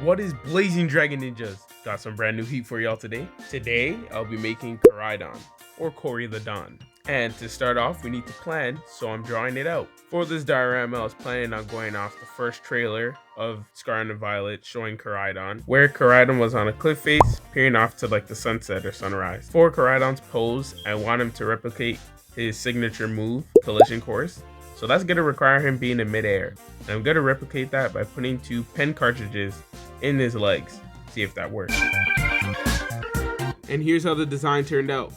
What is blazing dragon ninjas? Got some brand new heat for y'all today. Today, I'll be making Koraidon, or Koraidon. And to start off, we need to plan, so I'm drawing it out. For this diorama, I was planning on going off the first trailer of Scarlet and Violet showing Koraidon, where Koraidon was on a cliff face, peering off to like the sunset or sunrise. For Koraidon's pose, I want him to replicate his signature move, Collision Course. So that's going to require him being in midair. And I'm going to replicate that by putting 2 pen cartridges in his legs. See if that works. And here's how the design turned out.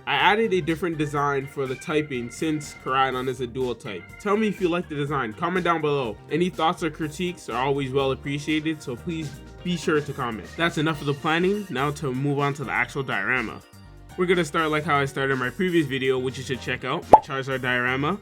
I added a different design for the typing since Koraidon is a dual type. Tell me if you like the design, comment down below. Any thoughts or critiques are always well appreciated, so please be sure to comment. That's enough of the planning, now to move on to the actual diorama. We're going to start like how I started my previous video, which you should check out, my Charizard diorama.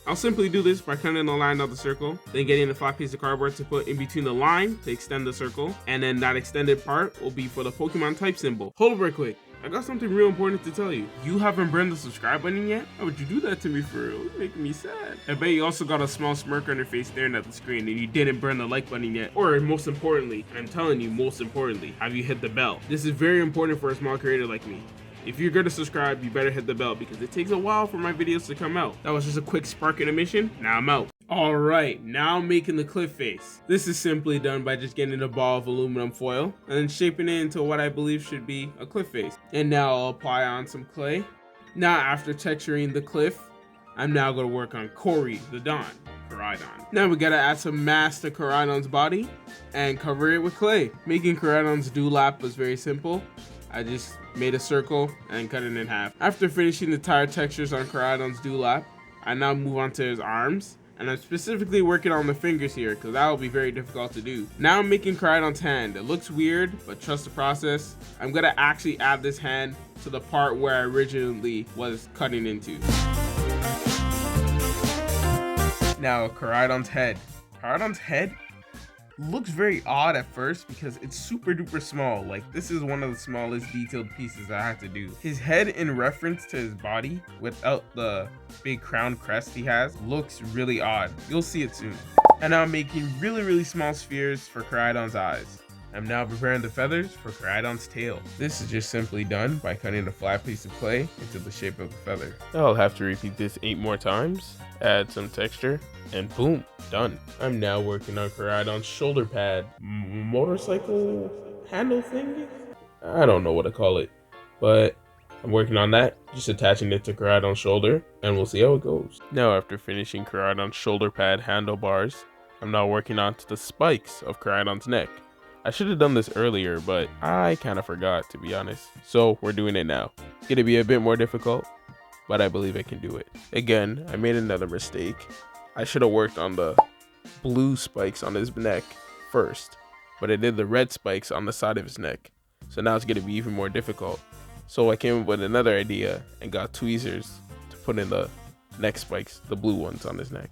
I'll simply do this by cutting the line down the circle, then getting the flat piece of cardboard to put in between the line to extend the circle, and then that extended part will be for the Pokemon type symbol. Hold up right quick. I got something real important to tell you. You haven't burned the subscribe button yet? How would you do that to me for real? It's making me sad. I bet you also got a small smirk on your face staring at the screen and you didn't burn the like button yet. Or most importantly, I'm telling you, most importantly, have you hit the bell? This is very important for a small creator like me. If you're gonna subscribe, you better hit the bell because it takes a while for my videos to come out. That was just a quick spark in a mission. Now I'm out. Alright, now I'm making the cliff face. This is simply done by just getting a ball of aluminum foil and then shaping it into what I believe should be a cliff face. And now I'll apply on some clay. Now after texturing the cliff, I'm now gonna work on Koraidon. Now we gotta add some mass to Koraidon's body and cover it with clay. Making Koraidon's dewlap was very simple. I just made a circle and cut it in half. After finishing the tire textures on Koraidon's dewlap, I now move on to his arms. And I'm specifically working on the fingers here because that will be very difficult to do. Now I'm making Koraidon's hand. It looks weird, but trust the process. I'm gonna actually add this hand to the part where I originally was cutting into. Now Koraidon's head. Koraidon's head looks very odd at first because it's super duper small. Like, this is one of the smallest detailed pieces I had to do. His head in reference to his body without the big crown crest he has looks really odd. You'll see it soon. And now I'm making really small spheres for Koraidon's eyes. I'm now preparing the feathers for Koraidon's tail. This is just simply done by cutting a flat piece of clay into the shape of the feather. I'll have to repeat this 8 more times, add some texture, and boom, done. I'm now working on Koraidon's shoulder pad, motorcycle handle thing? I don't know what to call it, but I'm working on that, just attaching it to Koraidon's shoulder, and we'll see how it goes. Now after finishing Koraidon's shoulder pad handlebars, I'm now working on to the spikes of Koraidon's neck. I should have done this earlier, but I kind of forgot, to be honest. So we're doing it now. It's gonna be a bit more difficult, but I believe I can do it. Again, I made another mistake. I should have worked on the blue spikes on his neck first, but I did the red spikes on the side of his neck. So now it's gonna be even more difficult. So I came up with another idea and got tweezers to put in the neck spikes, the blue ones on his neck.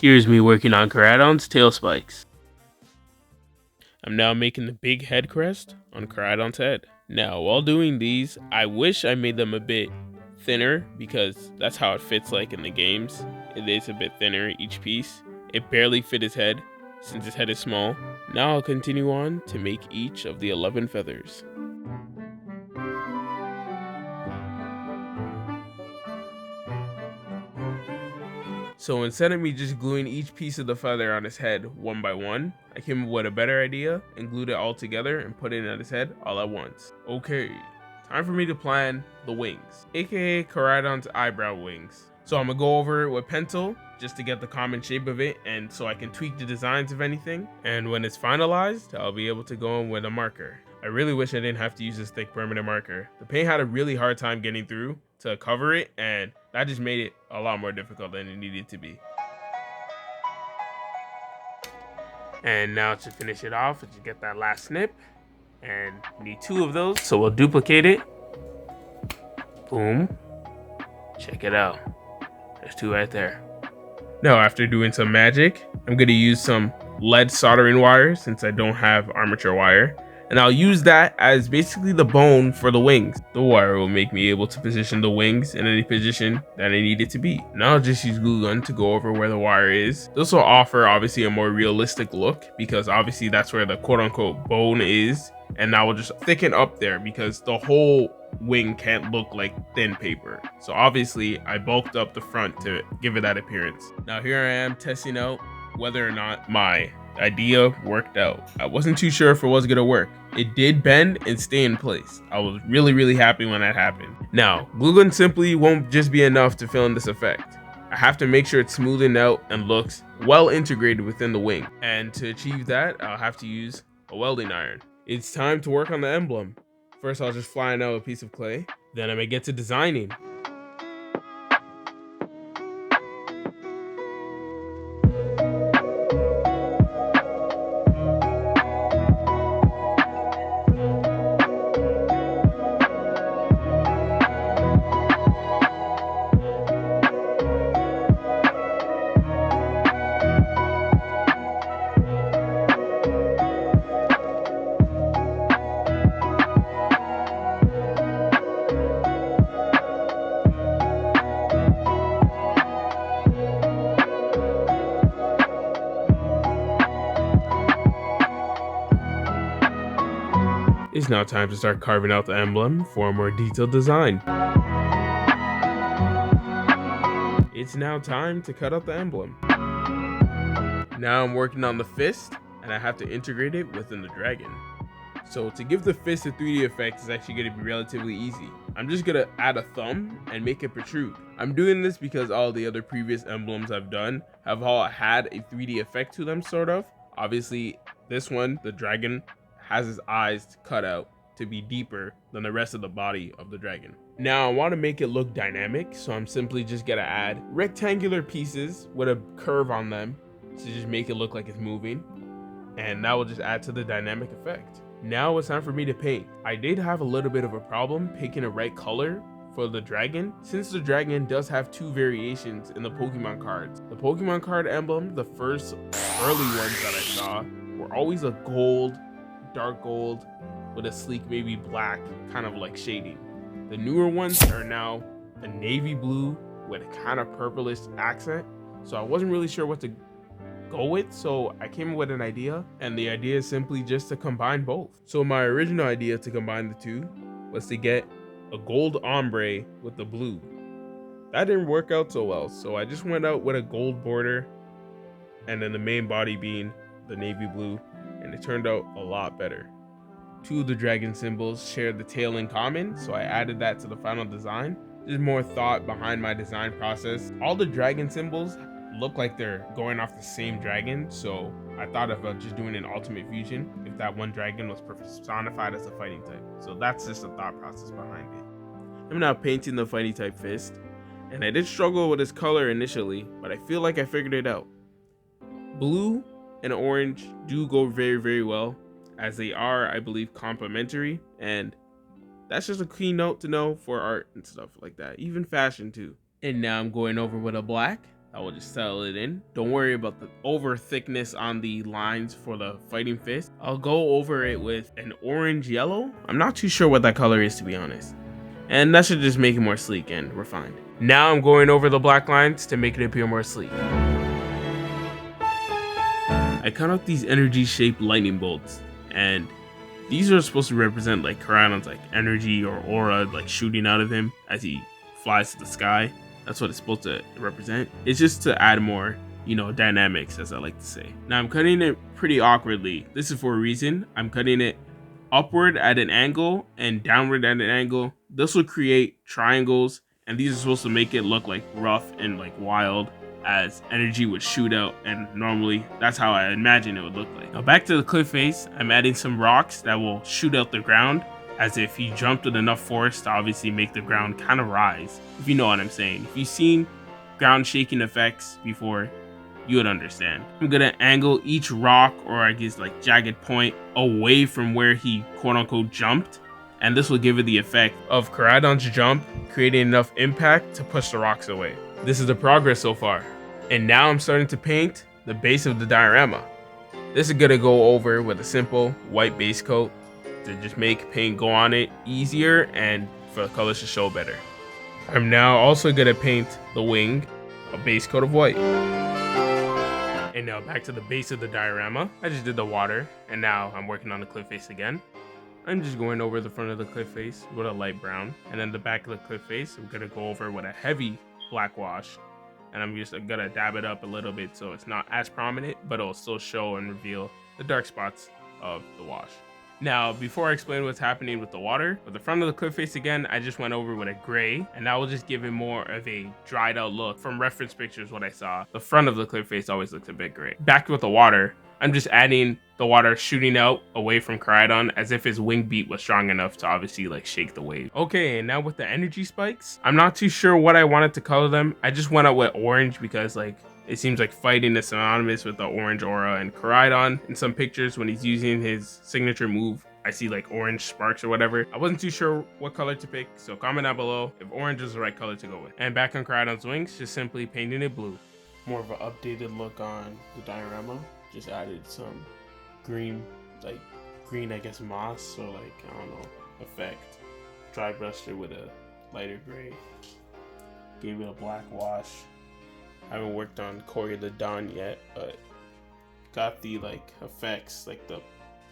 Here's me working on Koraidon's tail spikes. I'm now making the big head crest on Koraidon's head. Now, while doing these, I wish I made them a bit thinner because that's how it fits like in the games. It is a bit thinner each piece. It barely fit his head since his head is small. Now I'll continue on to make each of the 11 feathers. So instead of me just gluing each piece of the feather on his head one by one, I came up with a better idea and glued it all together and put it on his head all at once. Okay, time for me to plan the wings, aka Koraidon's eyebrow wings. So I'm gonna go over it with pencil just to get the common shape of it and so I can tweak the designs of anything. And when it's finalized, I'll be able to go in with a marker. I really wish I didn't have to use this thick permanent marker. The paint had a really hard time getting through to cover it, and that just made it a lot more difficult than it needed to be. And now to finish it off, just get that last snip, and need 2 of those. So we'll duplicate it. Boom. Check it out. There's 2 right there. Now after doing some magic, I'm gonna use some lead soldering wire since I don't have armature wire. and I'll use that as basically the bone for the wings. The wire will make me able to position the wings in any position that I need it to be. Now I'll just use glue gun to go over where the wire is. This will offer obviously a more realistic look because obviously that's where the quote unquote bone is, and I will just thicken up there because the whole wing can't look like thin paper. So obviously I bulked up the front to give it that appearance. Now here I am testing out whether or not my idea worked out. I wasn't too sure if it was gonna work. It did bend and stay in place. I was really happy when that happened. Now, glue gun simply won't just be enough to fill in this effect. I have to make sure it's smoothing out and looks well integrated within the wing. And to achieve that, I'll have to use a welding iron. It's time to work on the emblem. First, I'll just flatten out a piece of clay. Then I may get to designing. It's now time to start carving out the emblem for a more detailed design. It's now time to cut out the emblem. Now I'm working on the fist, and I have to integrate it within the dragon. So to give the fist a 3D effect is actually going to be relatively easy. I'm just going to add a thumb and make it protrude. I'm doing this because all the other previous emblems I've done have all had a 3D effect to them, sort of. Obviously, this one, the dragon, has his eyes cut out to be deeper than the rest of the body of the dragon. Now I want to make it look dynamic, so I'm simply just gonna add rectangular pieces with a curve on them to just make it look like it's moving, and that will just add to the dynamic effect. Now it's time for me to paint. I did have a little bit of a problem picking the right color for the dragon, since the dragon does have two variations in the Pokemon cards. The Pokemon card emblem, the first early ones that I saw, were always a gold, dark gold with a sleek maybe black kind of like shading. The newer ones are now a navy blue with a kind of purplish accent, so I wasn't really sure what to go with, so I came up with an idea, and the idea is simply just to combine both. So my original idea to combine the two was to get a gold ombre with the blue. That didn't work out so well, so I just went out with a gold border and then the main body being the navy blue, and it turned out a lot better. Two of the dragon symbols share the tail in common, so I added that to the final design. There's more thought behind my design process. All the dragon symbols look like they're going off the same dragon, so I thought about just doing an ultimate fusion if that one dragon was personified as a fighting type. So that's just the thought process behind it. I'm now painting the fighting type fist, and I did struggle with this color initially, but I feel like I figured it out. Blue and orange do go very well, as they are, I believe, complementary, and that's just a key note to know for art and stuff like that, even fashion too. And now I'm going over with a black. I will just settle it in. Don't worry about the over thickness on the lines for the fighting fist. I'll go over it with an orange yellow. I'm not too sure what that color is, to be honest, and that should just make it more sleek and refined. Now I'm going over the black lines to make it appear more sleek. I cut out these energy-shaped lightning bolts, and these are supposed to represent like Koraidon's like energy or aura like shooting out of him as he flies to the sky. That's what it's supposed to represent. It's just to add more, dynamics, as I like to say. Now I'm cutting it pretty awkwardly. This is for a reason. I'm cutting it upward at an angle and downward at an angle. This will create triangles, and these are supposed to make it look like rough and like wild, as energy would shoot out, and normally that's how I imagine it would look like. Now back to the cliff face, I'm adding some rocks that will shoot out the ground, as if he jumped with enough force to obviously make the ground kind of rise, if you know what I'm saying. If you've seen ground shaking effects before, you would understand. I'm gonna angle each rock, or I guess like jagged point, away from where he quote unquote jumped, and this will give it the effect of Koraidon's jump creating enough impact to push the rocks away. This is the progress so far. And now I'm starting to paint the base of the diorama. This is gonna go over with a simple white base coat, to just make paint go on it easier and for the colors to show better. I'm now also gonna paint the wing a base coat of white. And now back to the base of the diorama. I just did the water, and now I'm working on the cliff face again. I'm just going over the front of the cliff face with a light brown, and then the back of the cliff face I'm gonna go over with a heavy black wash, and I'm just gonna dab it up a little bit so it's not as prominent, but it'll still show and reveal the dark spots of the wash. Now, before I explain what's happening with the water, with the front of the cliff face again, I just went over with a gray, and that will just give it more of a dried out look. From reference pictures, what I saw, the front of the cliff face always looks a bit gray. Back with the water, I'm just adding the water shooting out away from Koraidon as if his wing beat was strong enough to obviously like shake the wave. Okay, and now with the energy spikes, I'm not too sure what I wanted to color them. I just went out with orange because like it seems like fighting is synonymous with the orange aura, and Koraidon in some pictures when he's using his signature move, I see like orange sparks or whatever. I wasn't too sure what color to pick, so comment down below if orange is the right color to go with. And back on Koraidon's wings, just simply painting it blue. More of an updated look on the diorama. Just added some green, I guess moss, or like, I don't know, effect. Dry brushed it with a lighter gray. Gave it a black wash. I haven't worked on Koraidon yet, but got the like effects, like the,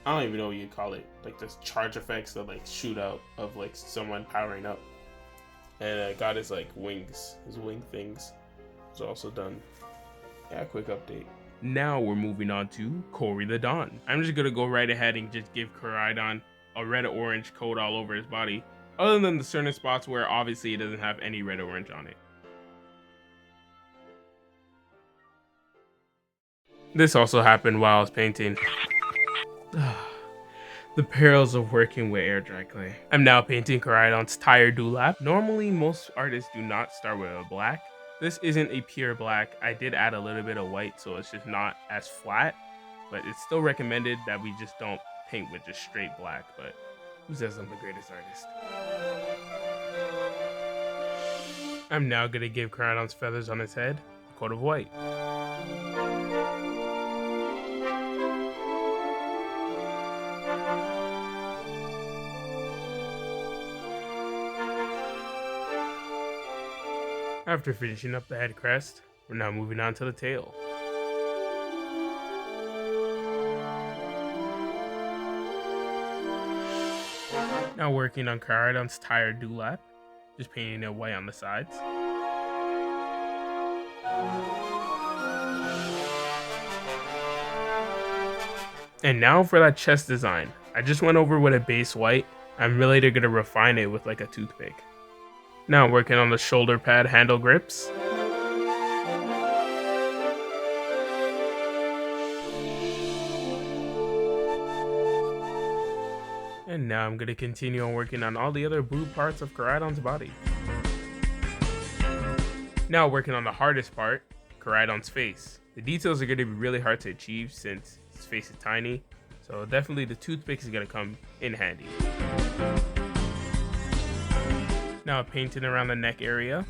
I don't even know what you call it, like this charge effects that like shoot out of like someone powering up. And I got his like wings, his wing things. It's also done. Yeah, quick update. Now we're moving on to Koraidon. I'm just gonna go right ahead and just give Koraidon a red or orange coat all over his body, other than the certain spots where obviously it doesn't have any red or orange on it. This also happened while I was painting. The perils of working with air dry clay. I'm now painting Koraidon's tire dewlap. Normally, most artists do not start with a black. This isn't a pure black. I did add a little bit of white, so it's just not as flat, but it's still recommended that we just don't paint with just straight black, but who says I'm the greatest artist? I'm now gonna give Koraidon's feathers on his head a coat of white. After finishing up the head crest, we're now moving on to the tail. Now working on Koraidon's tire dewlap, just painting it white on the sides. And now for that chest design. I just went over with a base white. I'm really gonna refine it with like a toothpick. Now working on the shoulder pad handle grips. And now I'm going to continue on working on all the other blue parts of Koraidon's body. Now working on the hardest part, Koraidon's face. The details are going to be really hard to achieve since his face is tiny, so definitely the toothpick is going to come in handy. Now painting around the neck area.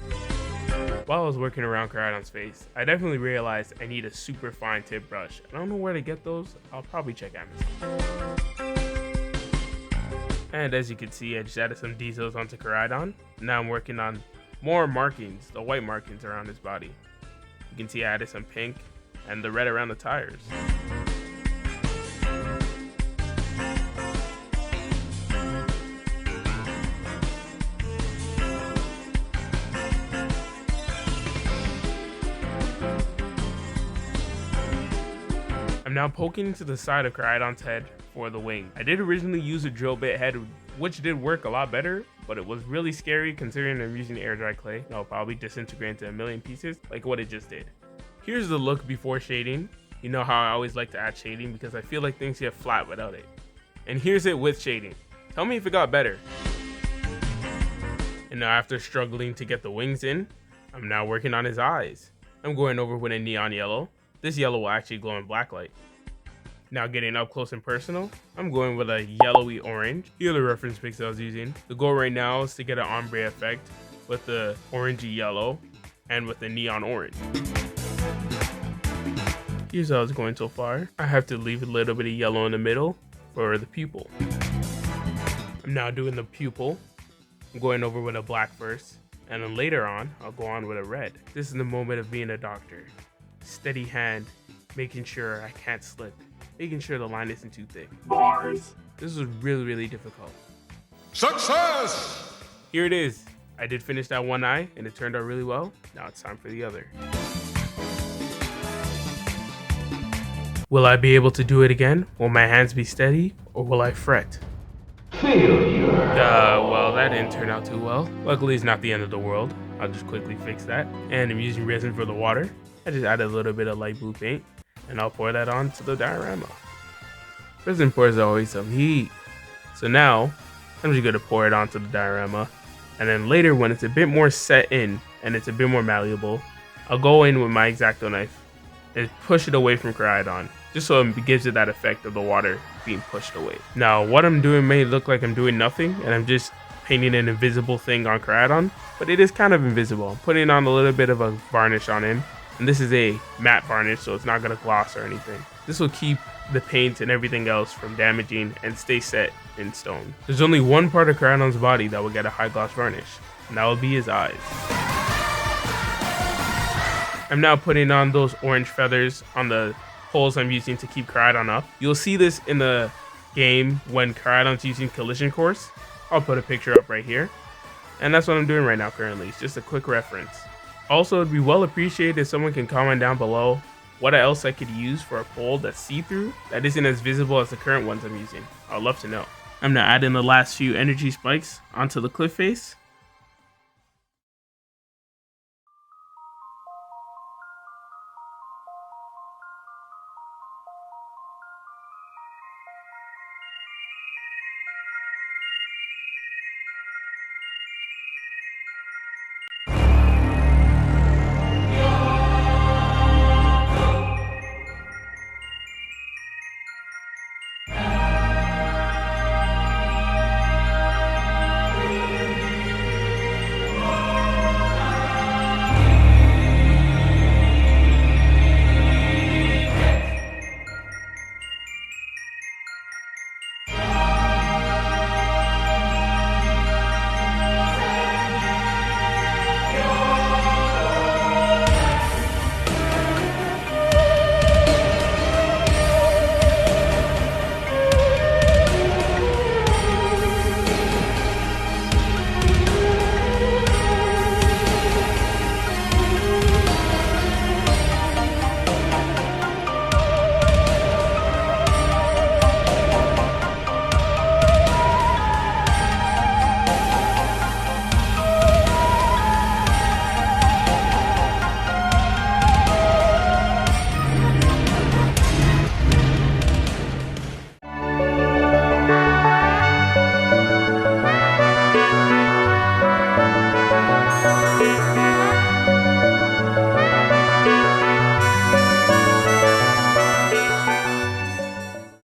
While I was working around Koraidon's face, I definitely realized I need a super fine tip brush. I don't know where to get those. I'll probably check Amazon. And as you can see, I just added some details onto Koraidon. Now I'm working on more markings, the white markings around his body. You can see I added some pink and the red around the tires. I'm now poking into the side of Koraidon's head for the wing. I did originally use a drill bit head, which did work a lot better, but it was really scary considering I'm using air dry clay. It'll probably disintegrate into a million pieces like what it just did. Here's the look before shading. You know how I always like to add shading because I feel like things get flat without it. And here's it with shading. Tell me if it got better. And now after struggling to get the wings in, I'm now working on his eyes. I'm going over with a neon yellow. This yellow will actually glow in blacklight. Now getting up close and personal, I'm going with a yellowy orange. Here are the reference pics I was using. The goal right now is to get an ombre effect with the orangey yellow and with the neon orange. Here's how it's going so far. I have to leave a little bit of yellow in the middle for the pupil. I'm now doing the pupil. I'm going over with a black first, and then later on, I'll go on with a red. This is the moment of being a doctor. Steady hand, making sure I can't slip, making sure the line isn't too thick. Bars. This was really, really difficult. Success! Here it is. I did finish that one eye, and it turned out really well. Now it's time for the other. Will I be able to do it again? Will my hands be steady, or will I fret? Failure. Well, that didn't turn out too well. Luckily, it's not the end of the world. I'll just quickly fix that. And I'm using resin for the water. I just added a little bit of light blue paint, and I'll pour that onto the diorama. Resin pours always some heat. So now, I'm just gonna pour it onto the diorama. And then later, when it's a bit more set in, and it's a bit more malleable, I'll go in with my exacto knife and push it away from Koraidon, just so it gives it that effect of the water being pushed away. Now, what I'm doing may look like I'm doing nothing, and I'm just painting an invisible thing on Koraidon, but it is kind of invisible. I'm putting on a little bit of a varnish on him, and this is a matte varnish, so it's not gonna gloss or anything. This will keep the paint and everything else from damaging and stay set in stone. There's only one part of Koraidon's body that will get a high gloss varnish, and that will be his eyes. I'm now putting on those orange feathers on the holes I'm using to keep Koraidon up. You'll see this in the game when Koraidon's using collision course. I'll put a picture up right here. And that's what I'm doing right now currently. It's just a quick reference. Also, it'd be well appreciated if someone can comment down below what else I could use for a pole that's see-through that isn't as visible as the current ones I'm using. I'd love to know. I'm now adding the last few energy spikes onto the cliff face.